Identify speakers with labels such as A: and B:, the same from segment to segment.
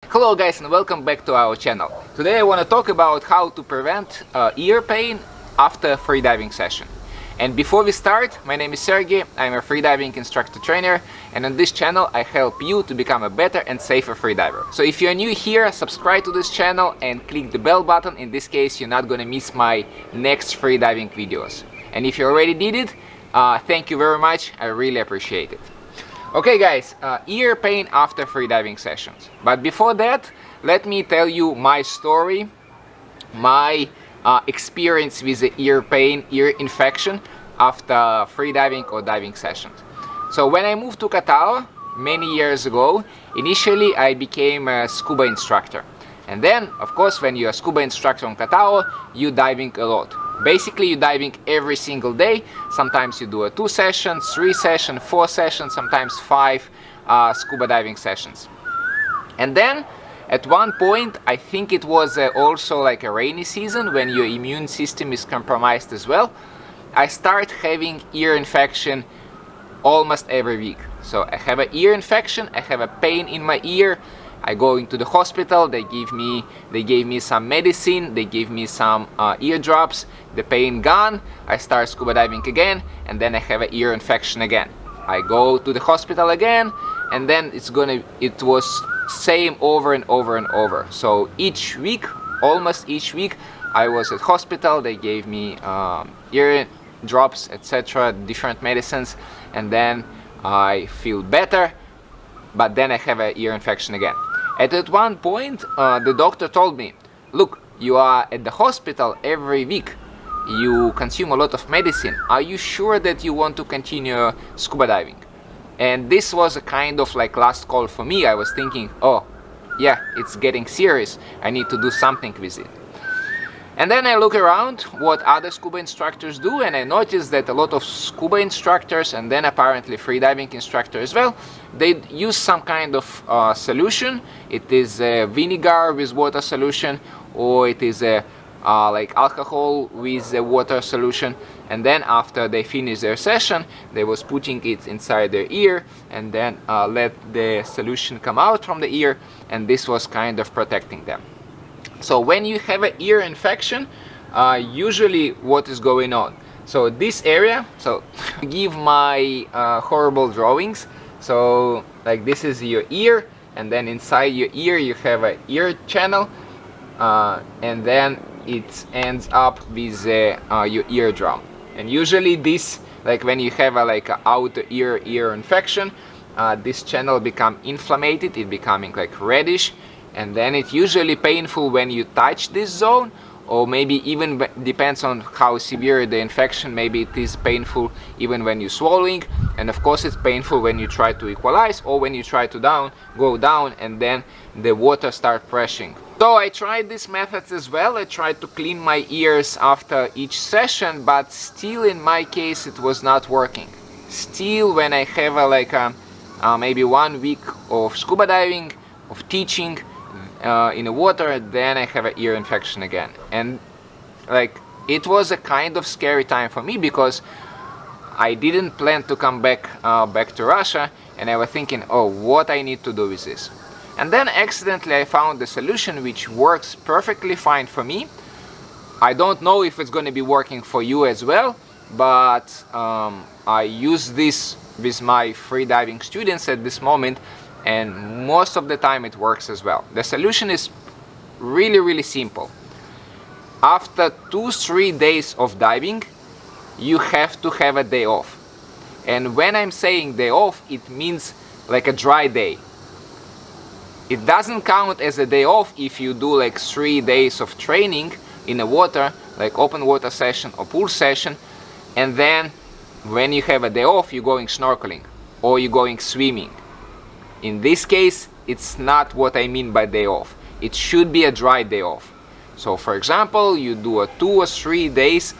A: Hello guys and welcome back to our channel. Today I want to talk about how to prevent ear pain after a freediving session. And before we start, my name is Sergey, I'm a freediving instructor trainer, and on this channel I help you to become a better and safer freediver. So if you're new here, subscribe to this channel and click the bell button. In this case you're not gonna miss my next freediving videos. And if you already did it, thank you very much, I really appreciate it. Okay guys, ear pain after freediving sessions. But before that, let me tell you my story, my experience with the ear pain, ear infection after freediving or diving sessions. So when I moved to Ko Tao many years ago, initially I became a scuba instructor. And then, of course, when you're a scuba instructor on Ko Tao, you're diving a lot. Basically, you're diving every single day. Sometimes you do a 2 sessions, 3 sessions, 4 sessions, sometimes 5 scuba diving sessions. And then, at one point, I think it was also like a rainy season when your immune system is compromised as well, I start having ear infection almost every week. So I have an ear infection, I have a pain in my ear, I go into the hospital, they gave me some medicine, they gave me some ear drops, the pain gone, I start scuba diving again, and then I have an ear infection again. I go to the hospital again, and then it was same over and over and over. So each week, almost each week, I was at hospital, they gave me ear drops, etc., different medicines, and then I feel better, but then I have an ear infection again. At one point, the doctor told me, look, you are at the hospital every week, you consume a lot of medicine, are you sure that you want to continue scuba diving? And this was a kind of like last call for me. I was thinking, oh yeah, it's getting serious, I need to do something with it. And then I look around what other scuba instructors do, and I noticed that a lot of scuba instructors, and then apparently freediving instructors as well, they use some kind of solution. It is a vinegar with water solution, or it is a like alcohol with a water solution, and then after they finish their session they was putting it inside their ear and then let the solution come out from the ear, and this was kind of protecting them. So when you have an ear infection, usually what is going on? So this area, so give my horrible drawings. So like this is your ear, and then inside your ear you have an ear channel, and then it ends up with your eardrum. And usually this, like when you have a outer ear infection, this channel become inflamed, it becoming like reddish. And then it's usually painful when you touch this zone, or maybe even depends on how severe the infection, maybe it is painful even when you're swallowing, and of course it's painful when you try to equalize or when you try to go down and then the water start pressing. So I tried these methods as well. I tried to clean my ears after each session, but still in my case it was not working. Still when I have maybe 1 week of scuba diving, of teaching, in the water, then I have an ear infection again. And like it was a kind of scary time for me, because I didn't plan to come back to Russia, and I was thinking, oh, what I need to do with this. And then accidentally I found a solution which works perfectly fine for me. I don't know if it's going to be working for you as well, but I use this with my freediving students at this moment, and most of the time it works as well. The solution is really simple. After 2-3 days of diving, you have to have a day off. And when I'm saying day off, it means like a dry day. It doesn't count as a day off if you do like 3 days of training in the water, like open water session or pool session, and then when you have a day off you're going snorkeling or you're going swimming. In this case, it's not what I mean by day off. It should be a dry day off. So for example, you do a 2 or 3 days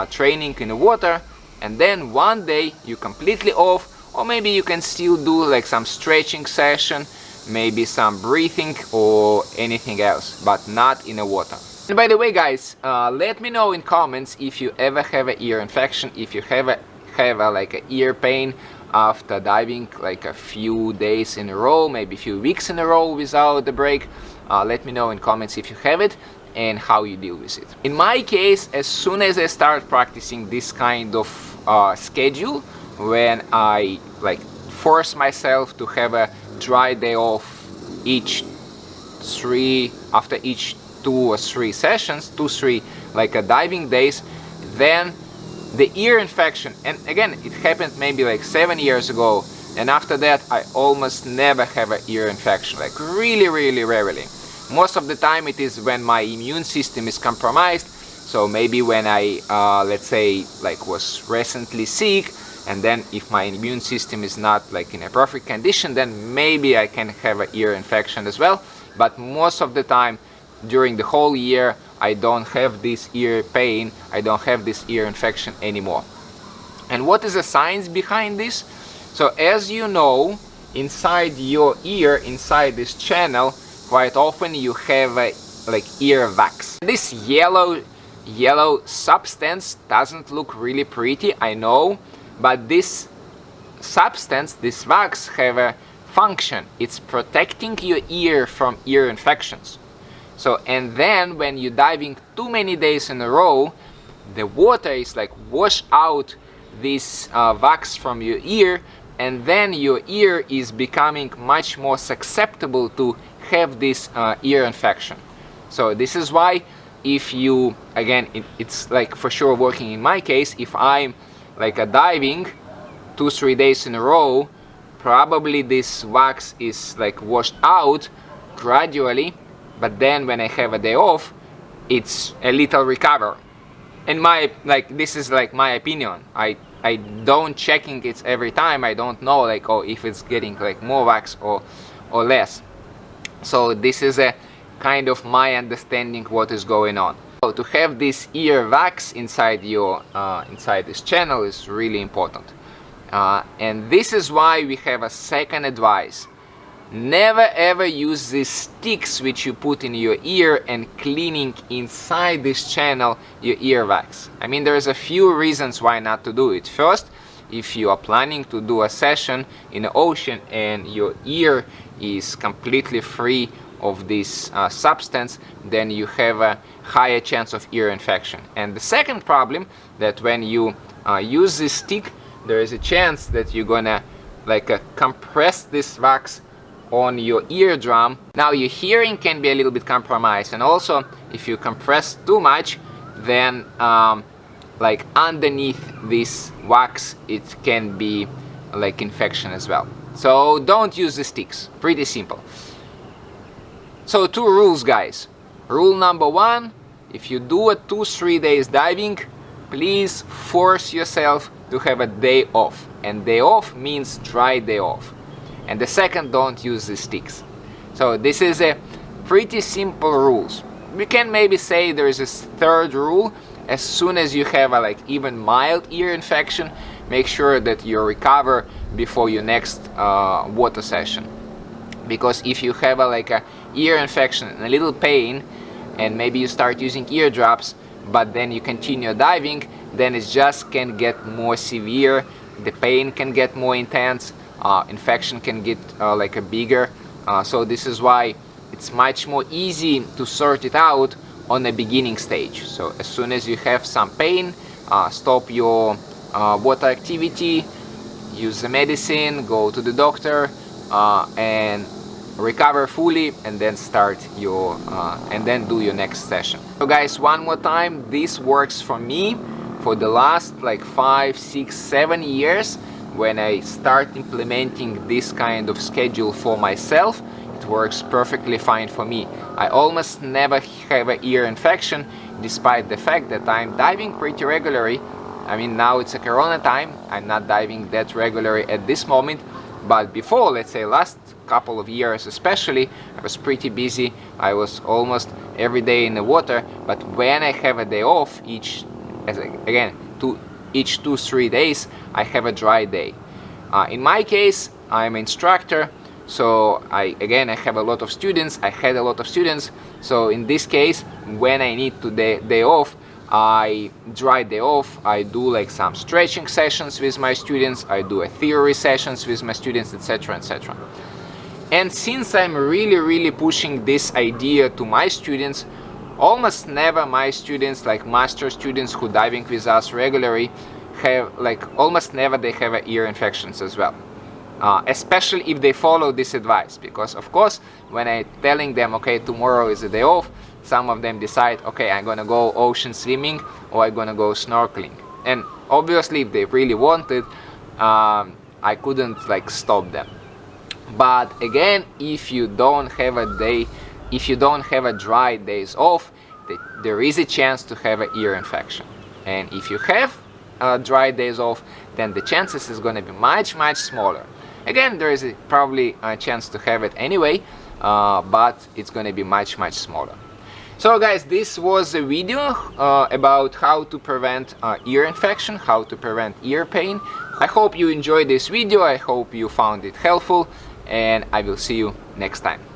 A: training in the water, and then 1 day you completely off, or maybe you can still do like some stretching session, maybe some breathing or anything else, but not in the water. And by the way guys, let me know in comments if you ever have an ear infection, if you have like an ear pain after diving like a few days in a row, maybe a few weeks in a row without the break? Let me know in comments if you have it and how you deal with it. In my case, as soon as I start practicing this kind of schedule, when I like force myself to have a dry day off after each 2 or 3 sessions, 2-3 like diving days, then the ear infection, and again it happened maybe like 7 years ago, and after that I almost never have an ear infection, like really rarely. Most of the time it is when my immune system is compromised, so maybe when I let's say like was recently sick, and then if my immune system is not like in a perfect condition, then maybe I can have an ear infection as well. But most of the time during the whole year I don't have this ear pain, I don't have this ear infection anymore. And what is the science behind this? So as you know, inside your ear, inside this channel, quite often you have a like ear wax. This yellow substance doesn't look really pretty, I know, but this substance, this wax, have a function. It's protecting your ear from ear infections. So, and then when you're diving too many days in a row, the water is like wash out this wax from your ear, and then your ear is becoming much more susceptible to have this ear infection. So this is why if you, again, it's like for sure working in my case, if I'm like diving 2-3 days in a row, probably this wax is like washed out gradually, but then when I have a day off, it's a little recover. And this is like my opinion. I don't checking it every time. I don't know like, oh, if it's getting like more wax or less. So this is a kind of my understanding what is going on. So to have this ear wax inside your inside this channel is really important. And this is why we have a second advice. Never ever use these sticks which you put in your ear and cleaning inside this channel your ear wax. I mean, there's a few reasons why not to do it. First, if you are planning to do a session in the ocean and your ear is completely free of this substance, then you have a higher chance of ear infection. And the second problem, that when you use this stick, there is a chance that you're gonna like compress this wax on your eardrum. Now your hearing can be a little bit compromised, and also if you compress too much, then like underneath this wax it can be like infection as well. So don't use the sticks, pretty simple. So 2 rules, guys. Rule number 1, if you do a 2-3 days diving, please force yourself to have a day off, and day off means dry day off. And the second, don't use the sticks. So this is a pretty simple rules. We can maybe say there is a third rule. As soon as you have a like even mild ear infection, make sure that you recover before your next water session. Because if you have a like a ear infection and a little pain, and maybe you start using ear drops, but then you continue diving, then it just can get more severe, the pain can get more intense, infection can get like a bigger. So this is why it's much more easy to sort it out on the beginning stage. So as soon as you have some pain, stop your water activity, use the medicine, go to the doctor, and recover fully, and then start your and then do your next session. So guys, one more time, this works for me for the last like 5, 6, 7 years. When I start implementing this kind of schedule for myself, it works perfectly fine for me. I almost never have an ear infection, despite the fact that I'm diving pretty regularly. I mean, now it's a corona time, I'm not diving that regularly at this moment, but before, let's say last couple of years especially, I was pretty busy. I was almost every day in the water, but when I have a day off, each 2-3 days, I have a dry day. In my case, I'm an instructor, so I have a lot of students. I had a lot of students, so in this case, when I need to day off, I dry day off, I do like some stretching sessions with my students, I do a theory sessions with my students, etc, etc. And since I'm really pushing this idea to my students, almost never my students, like master students who diving with us regularly, have almost never they have ear infections as well. Especially if they follow this advice, because of course when I'm telling them, okay, tomorrow is a day off, some of them decide, okay, I'm gonna go ocean swimming or I'm gonna go snorkeling. And obviously if they really wanted, I couldn't stop them. But again, if you don't have a dry days off, there is a chance to have an ear infection. And if you have dry days off, then the chances is going to be much smaller. Again, there is probably a chance to have it anyway, but it's going to be much smaller. So guys, this was a video about how to prevent ear infection, how to prevent ear pain. I hope you enjoyed this video, I hope you found it helpful, and I will see you next time.